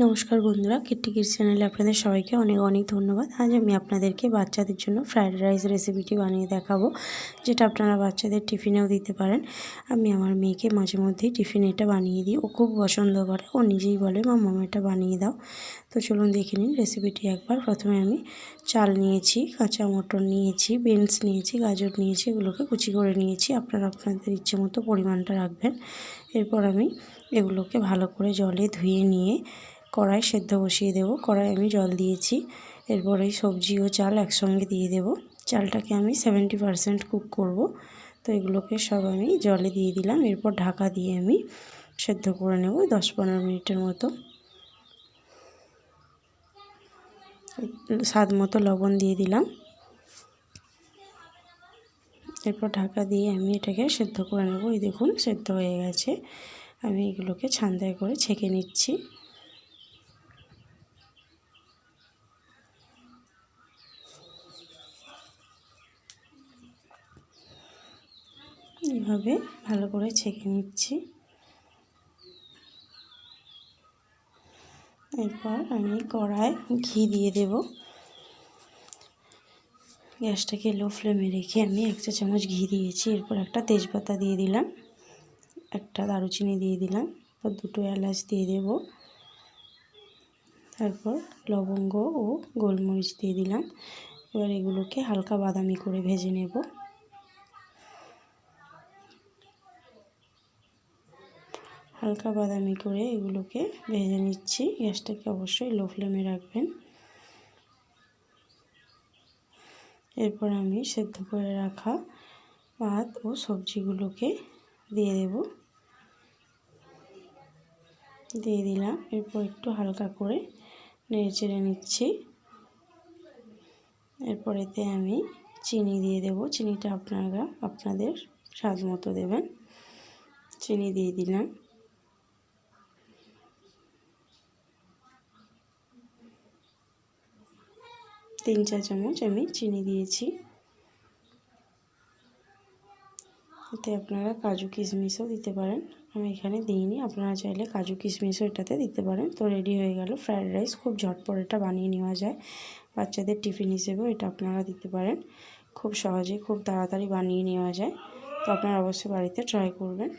নমস্কার বন্ধুরা, Kitty kids চ্যানেলে আপনাদের সবাইকে অনেক অনেক ধন্যবাদ। আজ আমি আপনাদেরকে বাচ্চাদের জন্য ফ্রায়েড রাইস রেসিপিটি বানিয়ে দেখাবো, যেটা আপনারা বাচ্চাদের টিফিনেও দিতে পারেন। আমি আমার মেয়েকে মাঝে মধ্যেই টিফিনে এটা বানিয়ে দিই, ও খুব পছন্দ করে। ও নিজেই বলে, মা এটা বানিয়ে দাও। তো চলুন দেখে নিন রেসিপিটি একবার। প্রথমে আমি চাল নিয়েছি, কাঁচা মটর নিয়েছি, বিনস নিয়েছি, গাজর নিয়েছি, এগুলোকে কুচি করে নিয়েছি। আপনারা আপনাদের ইচ্ছে মতো পরিমাণটা রাখবেন। এরপর আমি এগুলোকে ভালো করে জলে ধুয়ে নিয়ে কড়াই সেদ্ধ বসিয়ে দেব। কড়াই আমি জল দিয়েছি। এরপর এই সবজি ও চাল একসঙ্গে দিয়ে দেব। চালটাকে আমি 70% কুক করব। তো এগুলোকে সব আমি জলে দিয়ে দিলাম। এরপর ঢাকা দিয়ে আমি সেদ্ধ করে নেব 10-15 মিনিটের মতো। স্বাদ মতো লবণ দিয়ে দিলাম। এরপর ঢাকা দিয়ে আমি এটাকে সেদ্ধ করে নেব। এই দেখুন সেদ্ধ হয়ে গেছে। আমি এগুলোকে ছান্দায় করে ছেঁকে নিচ্ছি। এইভাবে ভালো করে ছেঁকে নিচ্ছি। এরপর আমি কড়ায় ঘি দিয়ে দেব। গ্যাসটাকে লো ফ্লেমে রেখে আমি 1 চা চামচ ঘি দিয়েছি। এরপর একটা তেজপাতা দিয়ে দিলাম, একটা দারুচিনি দিয়ে দিলাম, এরপর 2টো এলাচ দিয়ে দেব। তারপর লবঙ্গ ও গোলমরিচ দিয়ে দিলাম। এবার এগুলোকে হালকা বাদামি করে ভেজে নেব। হালকা বাদামি করে এগুলোকে ভেজে নিচ্ছি। গ্যাসটাকে অবশ্যই লো ফ্লেমে রাখবেন। এরপর আমি সেদ্ধ করে রাখা ভাত ও সবজিগুলোকে দিয়ে দেব। দিয়ে দিলাম। এরপর একটু হালকা করে নেড়ে চেড়ে নিচ্ছি। এরপর এতে আমি চিনি দিয়ে দেব। চিনিটা আপনারা আপনাদের স্বাদ মতো দেবেন। চিনি দিয়ে দিলাম। তিন চা চামচ আমি চিনি দিয়েছি। এতে আপনারা কাজু কিশমিশও দিতে পারেন। আমি এখানে দিইনি, আপনারা চাইলে কাজু কিশমিশও এটাতে দিতে পারেন। তো রেডি হয়ে গেল ফ্রায়েড রাইস। খুব ঝটপট এটা বানিয়ে নেওয়া যায়। বাচ্চাদের টিফিন হিসেবেও এটা আপনারা দিতে পারেন। খুব সহজে খুব তাড়াতাড়ি বানিয়ে নেওয়া যায়। তো আপনারা অবশ্যই বাড়িতে ট্রাই করবেন।